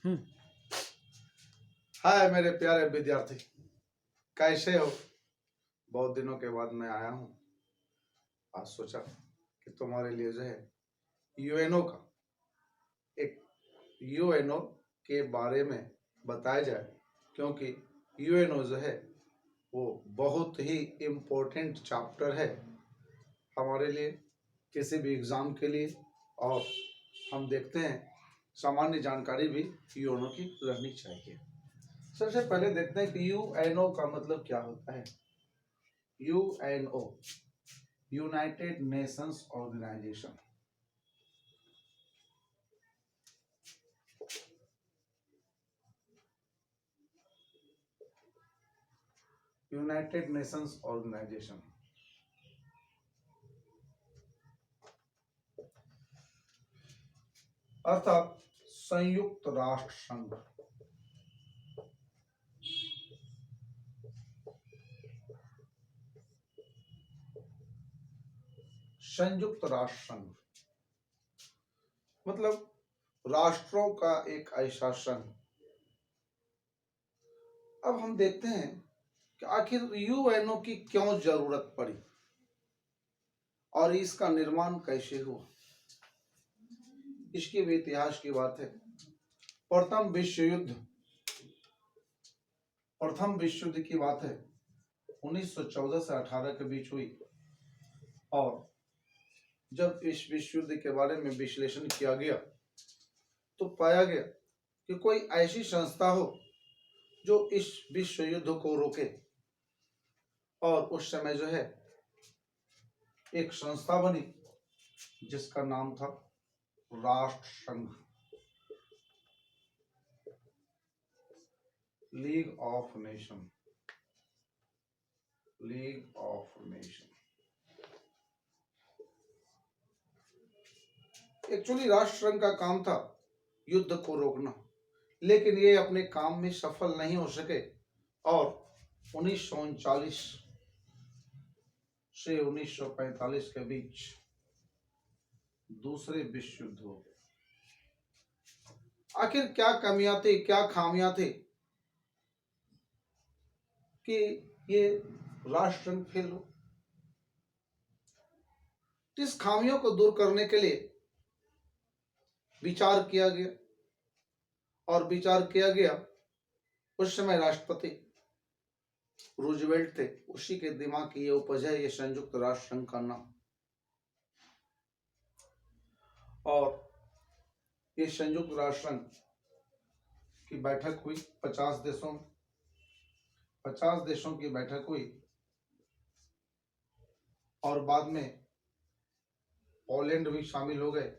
हम्म। हाय मेरे प्यारे विद्यार्थी, कैसे हो? बहुत दिनों के बाद मैं आया हूँ। आज सोचा कि तुम्हारे लिए जो है यूएनओ का एक यूएनओ के बारे में बताया जाए, क्योंकि यूएनओ जो है वो बहुत ही इम्पोर्टेंट चैप्टर है हमारे लिए, किसी भी एग्ज़ाम के लिए। और हम देखते हैं सामान्य जानकारी भी यूएनओ की रहनी चाहिए। सबसे पहले देखते हैं कि यूएनओ का मतलब क्या होता है। UNO, United Nations Organization. United Nations Organization अर्थात संयुक्त राष्ट्र संघ। संयुक्त राष्ट्र संघ मतलब राष्ट्रों का एक ऐसा संघ। अब हम देखते हैं कि आखिर यूएनओ की क्यों जरूरत पड़ी और इसका निर्माण कैसे हुआ। इसके भी इतिहास की बात है। प्रथम विश्व युद्ध की बात है, 1914 से 18 के बीच हुई। और जब इस विश्व युद्ध के बारे में विश्लेषण किया गया तो पाया गया कि कोई ऐसी संस्था हो जो इस विश्व युद्ध को रोके। और उस समय जो है एक संस्था बनी जिसका नाम था राष्ट्र संघ, league of nation. League of nation actually राष्ट्र संघ का काम था युद्ध को रोकना, लेकिन ये अपने काम में सफल नहीं हो सके और 1939 से 1945 के बीच दूसरे विश्व युद्ध हो गए। आखिर क्या कमियां थी, क्या खामियां थी कि ये राष्ट्र संघ फेल हो। इस खामियों को दूर करने के लिए विचार किया गया और विचार किया गया। उस समय राष्ट्रपति रूजवेल्ट थे, उसी के दिमाग की ये उपज है ये संयुक्त राष्ट्र संघ का नाम। और ये संयुक्त राष्ट्र संघ की बैठक हुई 50 देशों में। 50 देशों की बैठक हुई और बाद में पोलैंड भी शामिल हो गए।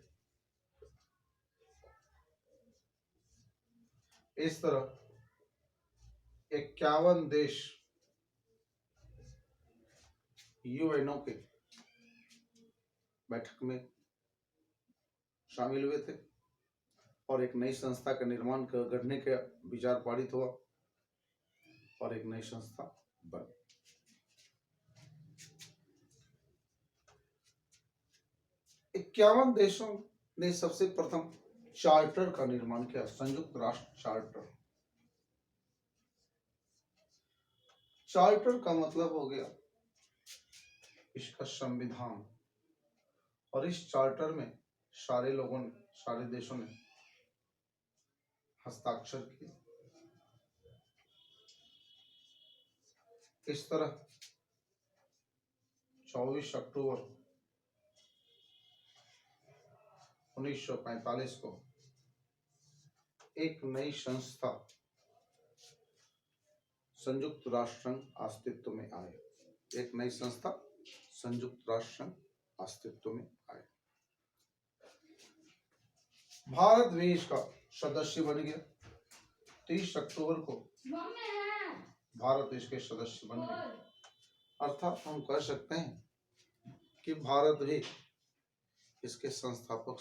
इस तरह 51 देश यूएनओ के बैठक में शामिल हुए थे और एक नई संस्था का निर्माण करने का विचार पारित हुआ और एक नई संस्था बनी। 51 देशों ने सबसे प्रथम चार्टर का निर्माण किया, संयुक्त राष्ट्र चार्टर। चार्टर का मतलब हो गया इसका संविधान। और इस चार्टर में सारे लोगों ने, सारे देशों ने हस्ताक्षर किए। इस तरह 24 अक्टूबर 1945 को एक नई संस्था संयुक्त राष्ट्र संघ अस्तित्व में आए। एक नई संस्था संयुक्त राष्ट्र संघ अस्तित्व में आए। भारत भी इसका सदस्य बन गया। 30 अक्टूबर को भारत इसके सदस्य बन गया। अर्थात हम कह सकते हैं कि भारत भी इसके संस्थापक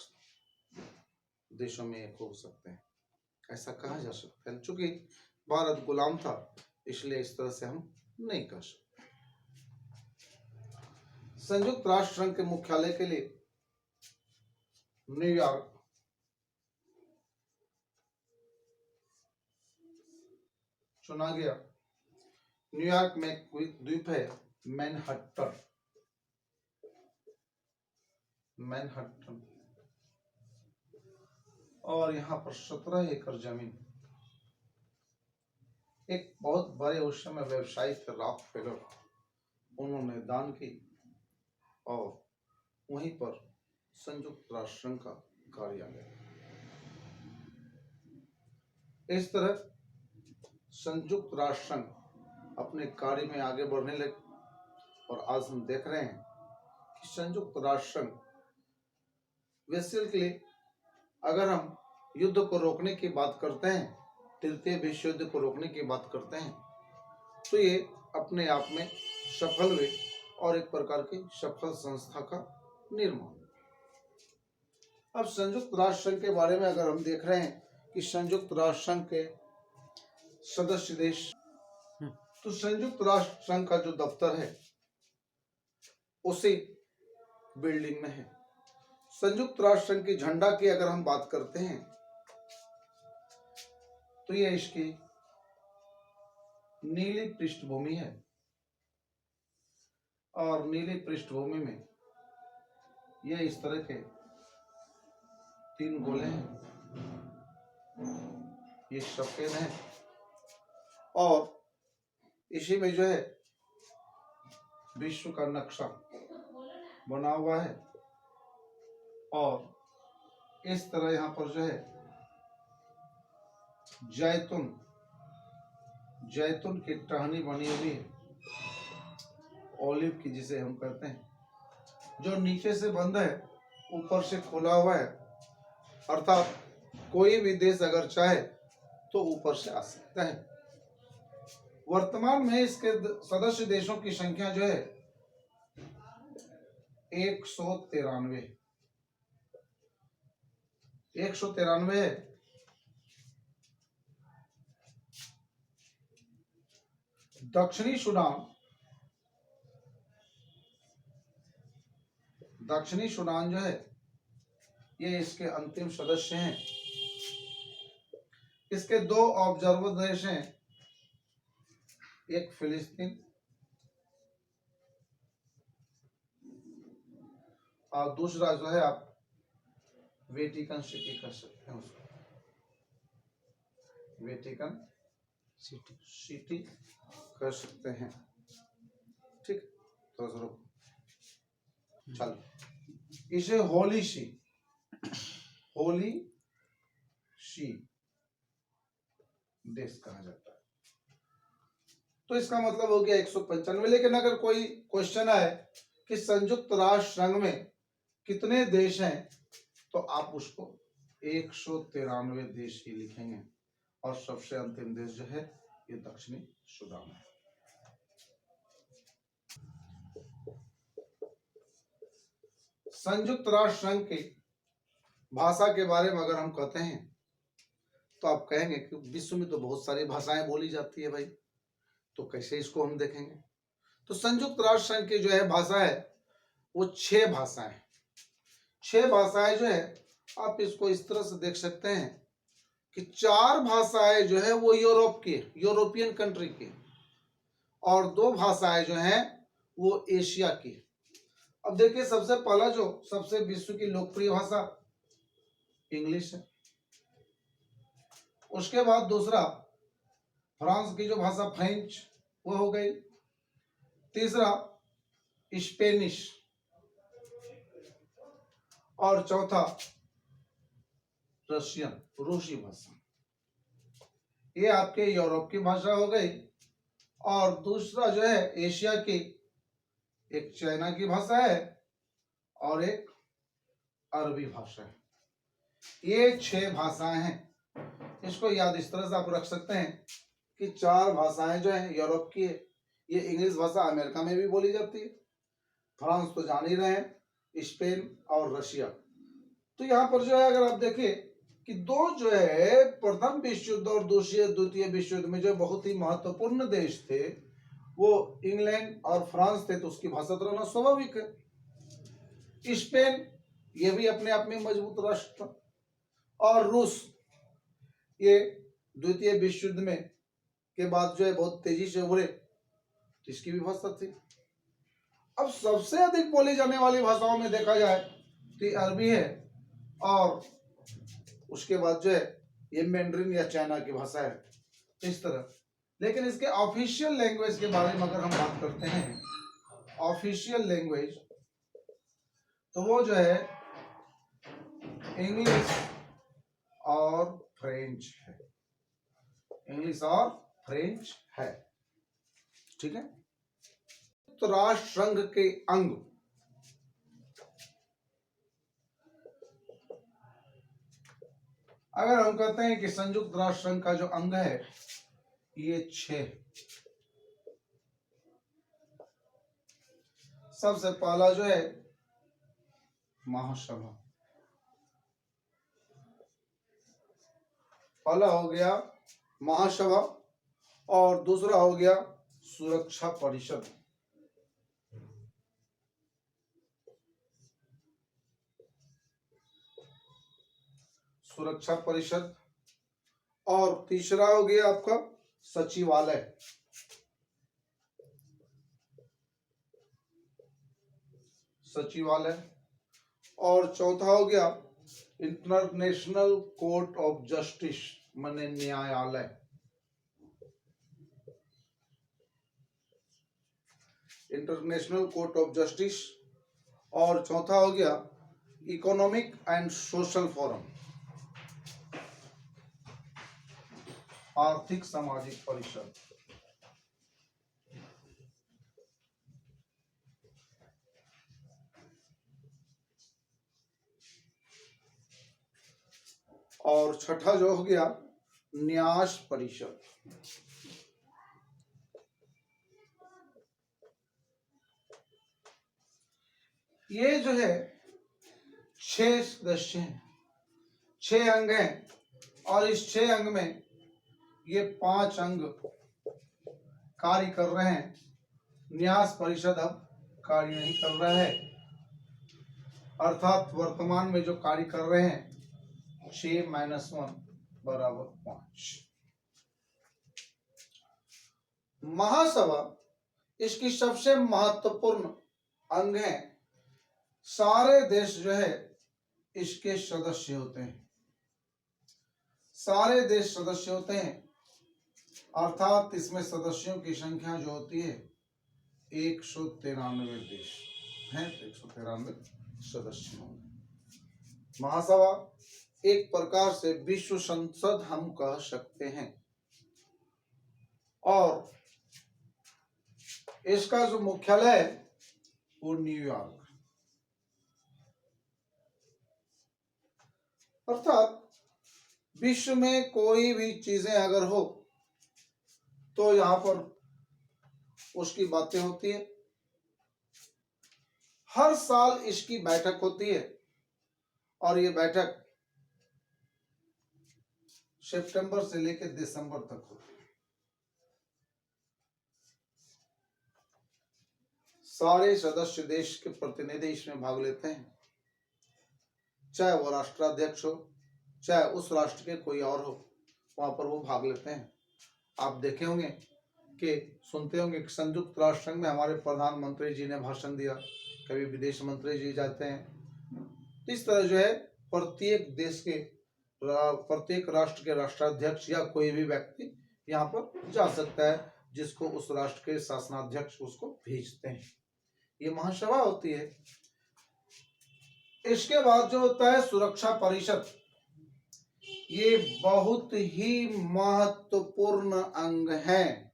देशों में एक हो सकते हैं, ऐसा कहा जा सकता है। चूंकि भारत गुलाम था इसलिए इस तरह से हम नहीं कह सकते। संयुक्त राष्ट्र संघ के मुख्यालय के लिए न्यूयॉर्क चुना गया। न्यूयॉर्क में एक द्वीप है मैनहट्टन, मैनहट्टन, और यहाँ पर 17 एकड़ जमीन एक बहुत बड़े उस समय व्यवसायी थे रॉकफेलर, उन्होंने दान की और वहीं पर संयुक्त राष्ट्र संघ का कार्यालय। इस तरह संयुक्त राष्ट्र संघ अपने कार्य में आगे बढ़ने लगे और आज हम देख रहे हैं कि संयुक्त राष्ट्र संघ बेसिकली अगर हम युद्ध को रोकने की बात करते हैं, तृतीय विश्व युद्ध को रोकने की बात करते हैं, तो ये अपने आप में सफल हुए और एक प्रकार की सफल संस्था का निर्माण। अब संयुक्त राष्ट्र संघ के बारे में अगर हम देख रहे हैं कि संयुक्त राष्ट्र संघ के सदस्य देश, तो संयुक्त राष्ट्र संघ का जो दफ्तर है उसी बिल्डिंग में है। संयुक्त राष्ट्र संघ की झंडा की अगर हम बात करते हैं तो ये इसकी नीली पृष्ठभूमि है और नीली पृष्ठभूमि में ये इस तरह के 3 गोले हैं, ये सफेद है और इसी में जो है विश्व का नक्शा बना हुआ है और इस तरह यहाँ पर जो है जैतून की टहनी बनी हुई है, ओलिव की जिसे हम कहते हैं, जो नीचे से बंद है ऊपर से खुला हुआ है, अर्थात कोई भी देश अगर चाहे तो ऊपर से आ सकता है। वर्तमान में इसके सदस्य देशों की संख्या जो है 193 है। दक्षिणी सूडान जो है ये इसके अंतिम सदस्य हैं। इसके 2 ऑब्जर्वर देश हैं, एक फिलिस्तीन और दूसरा जो है आप वेटिकन सिटी कह सकते हैं उसको, वेटिकन सिटी कह सकते हैं। ठीक, तो चलो इसे होली सी देश कहा जाता है। तो इसका मतलब हो गया 195। लेकिन अगर कोई क्वेश्चन आए कि संयुक्त राष्ट्र संघ में कितने देश हैं तो आप उसको 193 देश ही लिखेंगे और सबसे अंतिम देश जो है ये दक्षिणी सूडान है। संयुक्त राष्ट्र संघ की भाषा के बारे में अगर हम कहते हैं तो आप कहेंगे कि विश्व में तो बहुत सारी भाषाएं बोली जाती है भाई, तो कैसे इसको हम देखेंगे। तो संयुक्त राष्ट्र संघ की जो है भाषा है वो 6 भाषाएं, 6 भाषाएं जो है आप इसको इस तरह से देख सकते हैं कि 4 भाषाएं जो है वो यूरोपियन कंट्री की और 2 भाषाएं जो हैं वो एशिया की। अब देखिए सबसे पहला जो सबसे विश्व की लोकप्रिय भाषा इंग्लिश है, उसके बाद दूसरा फ्रांस की जो भाषा फ्रेंच वो हो गई, तीसरा स्पेनिश और चौथा रशियन रूसी भाषा। ये आपके यूरोप की भाषा हो गई और दूसरा जो है एशिया की एक चाइना की भाषा है और एक अरबी भाषा है। ये 6 भाषाएं हैं। इसको याद इस तरह से आप रख सकते हैं कि 4 भाषाएं जो है यूरोप की है, ये इंग्लिश भाषा अमेरिका में भी बोली जाती है, फ्रांस तो जान ही रहे हैं, स्पेन और रशिया। तो यहाँ पर जो है अगर आप देखिए कि 2 जो है प्रथम विश्व युद्ध और द्वितीय विश्व युद्ध में जो बहुत ही महत्वपूर्ण देश थे वो इंग्लैंड और फ्रांस थे, तो उसकी भाषा तो रहना स्वाभाविक है। स्पेन ये भी अपने आप में मजबूत राष्ट्र था और रूस ये द्वितीय विश्व युद्ध में के बाद जो है बहुत तेजी से उभरे, तो इसकी भी भाषा थी। अब सबसे अधिक बोली जाने वाली भाषाओं में देखा जाए तो अरबी है, और उसके बाद जो है ये मैंड्रिन या चाइना की भाषा है, इस तरह। लेकिन इसके ऑफिशियल लैंग्वेज के बारे में अगर हम बात करते हैं, ऑफिशियल लैंग्वेज, तो वो जो है इंग्लिश और फ्रेंच है। इंग्लिश और फ्रेंच है, ठीक है। तो राष्ट्र संघ के अंग, अगर हम कहते हैं कि संयुक्त राष्ट्र संघ का जो अंग है ये 6। सबसे पहला जो है महासभा, पहला हो गया महासभा, और दूसरा हो गया सुरक्षा परिषद। सुरक्षा परिषद, और तीसरा हो गया आपका सचिवालय। सचिवालय, और चौथा हो गया इंटरनेशनल कोर्ट ऑफ जस्टिस, माने न्यायालय। इंटरनेशनल कोर्ट ऑफ जस्टिस, और चौथा हो गया इकोनॉमिक एंड सोशल फोरम, आर्थिक सामाजिक परिषद। और छठा जो हो गया न्यास परिषद। ये जो है 6 सदस्य हैं, 6 अंग हैं, और इस 6 अंग में ये 5 अंग कार्य कर रहे हैं। न्यास परिषद अब कार्य नहीं कर रहा है, अर्थात वर्तमान में जो कार्य कर रहे हैं 6 - 1 बराबर 5। महासभा इसकी सबसे महत्वपूर्ण अंग है। सारे देश जो है इसके सदस्य होते हैं, सारे देश सदस्य होते हैं, अर्थात इसमें सदस्यों की संख्या जो होती है 193 देश हैं, 193 सदस्य होंगे। महासभा एक प्रकार से विश्व संसद हम कह सकते हैं, और इसका जो मुख्यालय है वो न्यूयॉर्क, अर्थात विश्व में कोई भी चीजें अगर हो तो यहाँ पर उसकी बातें होती है। हर साल इसकी बैठक होती है, और ये बैठक सितंबर से लेकर दिसंबर तक होती है। सारे सदस्य देश के प्रतिनिधि इसमें भाग लेते हैं, चाहे वो राष्ट्राध्यक्ष हो, चाहे उस राष्ट्र के कोई और हो, वहां पर वो भाग लेते हैं। आप देखे होंगे कि सुनते होंगे कि संयुक्त राष्ट्र संघ में हमारे प्रधानमंत्री जी ने भाषण दिया, कभी विदेश मंत्री जी जाते हैं। इस तरह जो है प्रत्येक देश के, प्रत्येक राष्ट्र के राष्ट्राध्यक्ष या कोई भी व्यक्ति यहाँ पर जा सकता है, जिसको उस राष्ट्र के शासनाध्यक्ष उसको भेजते हैं। ये महासभा होती है। इसके बाद जो होता है सुरक्षा परिषद, ये बहुत ही महत्वपूर्ण अंग है।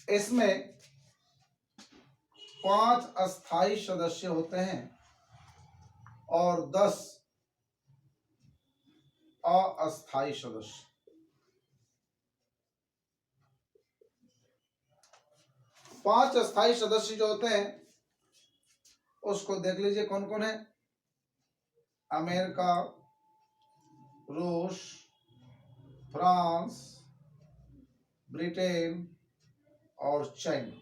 इसमें 5 अस्थायी सदस्य होते हैं और 10 अस्थायी सदस्य। 5 अस्थायी सदस्य जो होते हैं उसको देख लीजिए कौन कौन है। अमेरिका, रूस, फ्रांस, ब्रिटेन और चाइना,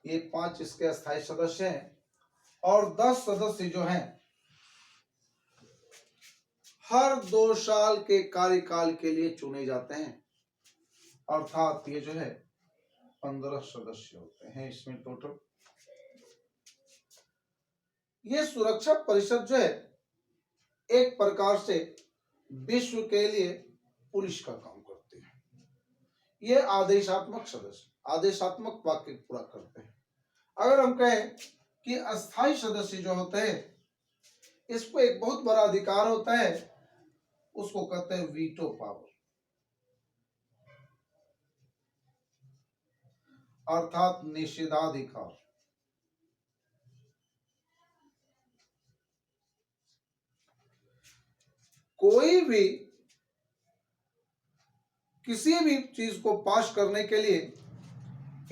ये 5 इसके अस्थायी सदस्य हैं। और 10 सदस्य जो हैं हर 2 साल के कार्यकाल के लिए चुने जाते हैं। अर्थात ये जो है 15 सदस्य होते हैं इसमें टोटल। ये सुरक्षा परिषद जो है एक प्रकार से विश्व के लिए पुलिस का काम करते हैं। ये आदेशात्मक सदस्य आदेशात्मक वाक्य पूरा करते हैं। अगर हम कहें कि अस्थायी सदस्य जो होते हैं इसको एक बहुत बड़ा अधिकार होता है, उसको कहते हैं वीटो पावर, अर्थात निषेधाधिकार। कोई भी किसी भी चीज को पास करने के लिए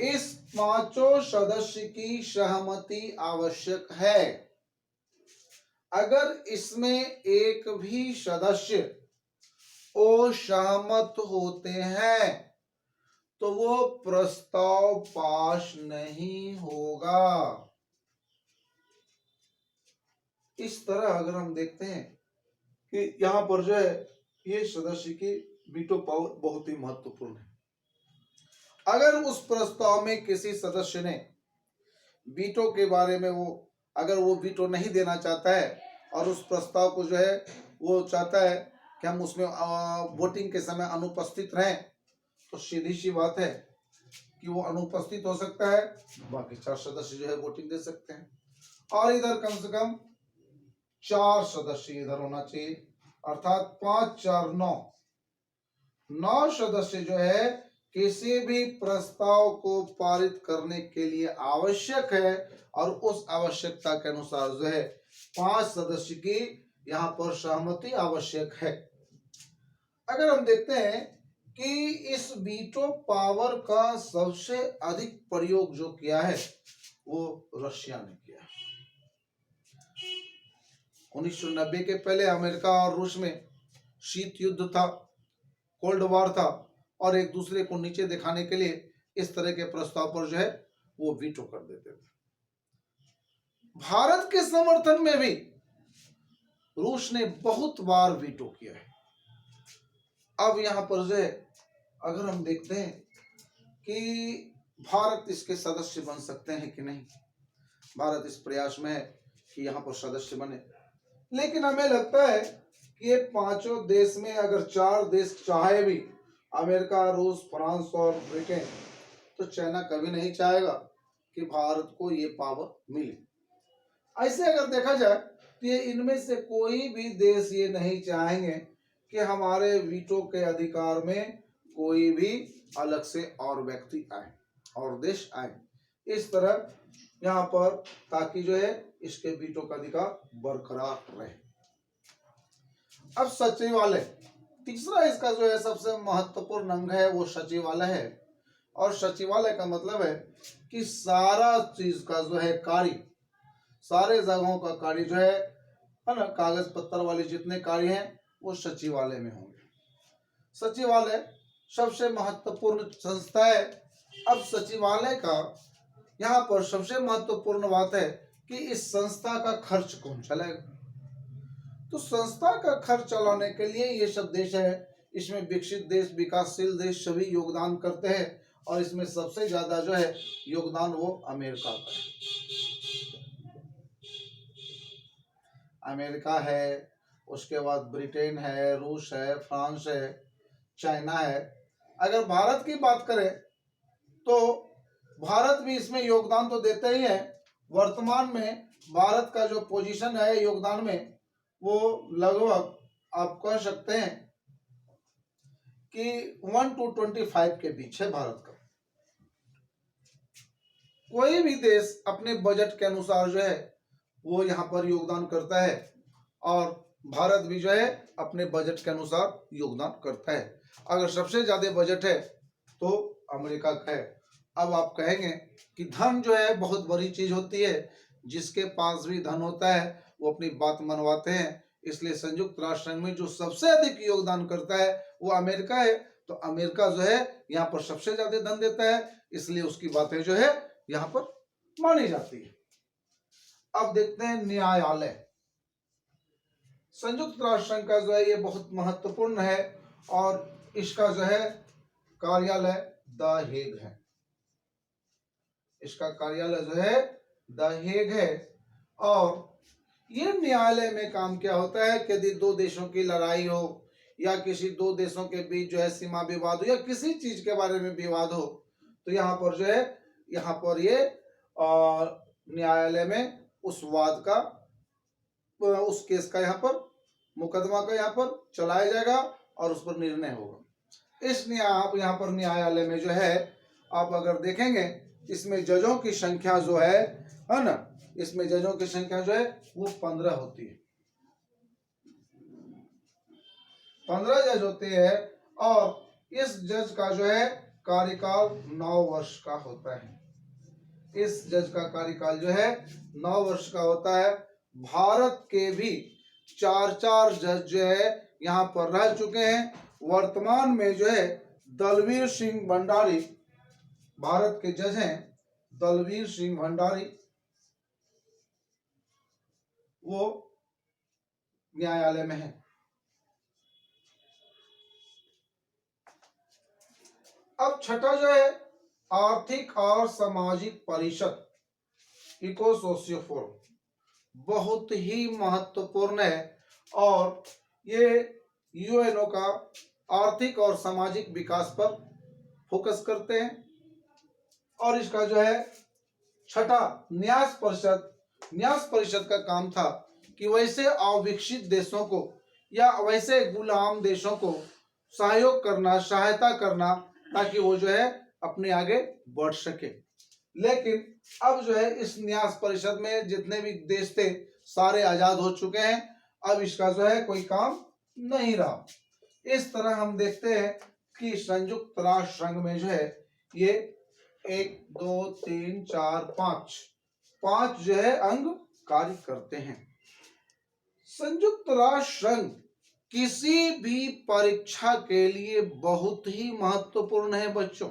इस 5 सदस्य की सहमति आवश्यक है। अगर इसमें एक भी सदस्य असहमत होते हैं तो वो प्रस्ताव पास नहीं होगा। इस तरह अगर हम देखते हैं कि यहाँ पर जो है ये सदस्य की वीटो पावर बहुत ही महत्वपूर्ण है। अगर उस प्रस्ताव में किसी सदस्य ने वीटो के बारे में अगर वो वीटो नहीं देना चाहता है और उस प्रस्ताव को जो है वो चाहता है कि हम उसमें वोटिंग के समय अनुपस्थित रहें, तो सीधी सी बात है कि वो अनुपस्थित हो सकता है, बाकी 4 सदस्य जो है वोटिंग दे सकते हैं। और इधर कम से कम 4 सदस्य इधर होना चाहिए, अर्थात 5 4 9 सदस्य जो है किसी भी प्रस्ताव को पारित करने के लिए आवश्यक है और उस आवश्यकता के अनुसार जो है 5 सदस्य की यहाँ पर सहमति आवश्यक है। अगर हम देखते हैं कि इस वीटो पावर का सबसे अधिक प्रयोग जो किया है वो रशिया ने किया। 1990 के पहले अमेरिका और रूस में शीत युद्ध था, कोल्ड वॉर था, और एक दूसरे को नीचे दिखाने के लिए इस तरह के प्रस्ताव पर जो है वो वीटो कर देते थे। भारत के समर्थन में भी रूस ने बहुत बार वीटो किया है। अब यहां पर जो है अगर हम देखते हैं कि भारत इसके सदस्य बन सकते हैं कि नहीं, भारत इस प्रयास में है कि यहाँ पर सदस्य बने, लेकिन हमें लगता है कि ये 5 देश में अगर 4 देश चाहे भी, अमेरिका, रूस, फ्रांस और ब्रिटेन, तो चाइना कभी नहीं चाहेगा कि भारत को ये पावर मिले। ऐसे अगर देखा जाए तो ये इनमें से कोई भी देश ये नहीं चाहेंगे कि हमारे वीटो के अधिकार में कोई भी अलग से और व्यक्ति आए और देश आए। इस तरह यहाँ पर ताकि जो है इसके वीटो का अधिकार बरकरार रहे। अब सचिवालय, तीसरा इसका जो है सबसे महत्वपूर्ण अंग है वो सचिवालय है। और सचिवालय का मतलब है कि सारा चीज का जो है कार्य, सारे जगहों का कार्य जो है ना, कागज पत्तर वाले जितने कार्य हैं वो सचिवालय में होंगे। सचिवालय सबसे महत्वपूर्ण संस्था है। अब सचिवालय का यहाँ पर सबसे महत्वपूर्ण बात है कि इस संस्था का खर्च कौन चलाएगा। तो संस्था का खर्च चलाने के लिए ये सब देश है, इसमें विकसित देश, विकासशील देश सभी योगदान करते हैं और इसमें सबसे ज्यादा जो है योगदान वो अमेरिका का है। अमेरिका है, उसके बाद ब्रिटेन है, रूस है, फ्रांस है, चाइना है। अगर भारत की बात करें तो भारत भी इसमें योगदान तो देते ही है। वर्तमान में भारत का जो पोजीशन है योगदान में वो लगभग आप कह सकते हैं कि 1 to 25 के बीच है भारत का। कोई भी देश अपने बजट के अनुसार जो है वो यहाँ पर योगदान करता है और भारत भी जो है अपने बजट के अनुसार योगदान करता है। अगर सबसे ज्यादा बजट है तो अमेरिका का है। अब आप कहेंगे कि धन जो है बहुत बड़ी चीज होती है, जिसके पास भी धन होता है वो अपनी बात मनवाते हैं। इसलिए संयुक्त राष्ट्र संघ में जो सबसे अधिक योगदान करता है वो अमेरिका है। तो अमेरिका जो है यहाँ पर सबसे ज्यादा धन देता है, इसलिए उसकी बातें जो है यहाँ पर मानी जाती है। अब देखते हैं न्यायालय। संयुक्त राष्ट्र संघ का जो है ये बहुत महत्वपूर्ण है और इसका जो है कार्यालय द हेग है। इसका कार्यालय जो है द हेग है। और ये न्यायालय में काम क्या होता है कि यदि दो देशों की लड़ाई हो या किसी दो देशों के बीच जो है सीमा विवाद हो या किसी चीज के बारे में विवाद हो, तो यहाँ पर जो है यहाँ पर ये न्यायालय में उस वाद का, उस केस का, यहाँ पर मुकदमा का यहाँ पर चलाया जाएगा और उस पर निर्णय होगा। इस यहाँ पर न्यायालय में जो है आप अगर देखेंगे इसमें जजों की संख्या जो है ना, इसमें जजों की संख्या जो है वो 15 होती है। 15 जज होते हैं और इस जज का जो है कार्यकाल 9 वर्ष का होता है। इस जज का कार्यकाल जो है 9 वर्ष का होता है। भारत के भी 4 जज जो है यहाँ पर रह चुके हैं। वर्तमान में जो है दलवीर सिंह भंडारी भारत के जज हैं। दलवीर सिंह भंडारी वो न्यायालय में है। अब छठा जो है आर्थिक और सामाजिक परिषद, इको सोशियो फोरम, बहुत ही महत्वपूर्ण है और ये यूएनओ का आर्थिक और सामाजिक विकास पर फोकस करते हैं। और इसका जो है छठा न्यास परिषद का काम था कि वैसे अविकसित देशों को या वैसे गुलाम देशों को सहयोग करना, सहायता करना, ताकि वो जो है अपने आगे बढ़ सके। लेकिन अब जो है इस न्यास परिषद में जितने भी देश थे सारे आजाद हो चुके हैं। अब इसका जो है कोई काम नहीं रहा। इस तरह हम देखते हैं कि संयुक्त राष्ट्र संघ में जो है ये 1 2 3 4 5 जो है अंग कार्य करते हैं। संयुक्त राष्ट्र संघ किसी भी परीक्षा के लिए बहुत ही महत्वपूर्ण है बच्चों।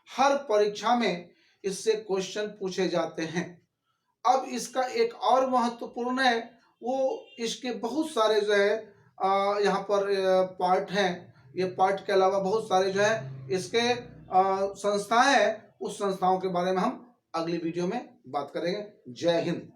हर परीक्षा में इससे क्वेश्चन पूछे जाते हैं। अब इसका एक और महत्वपूर्ण है, वो इसके बहुत सारे जो है यहाँ पर पार्ट हैं। ये पार्ट के अलावा बहुत सारे जो है इसके संस्थाएं हैं। उस संस्थाओं के बारे में हम अगली वीडियो में बात करेंगे। जय हिंद।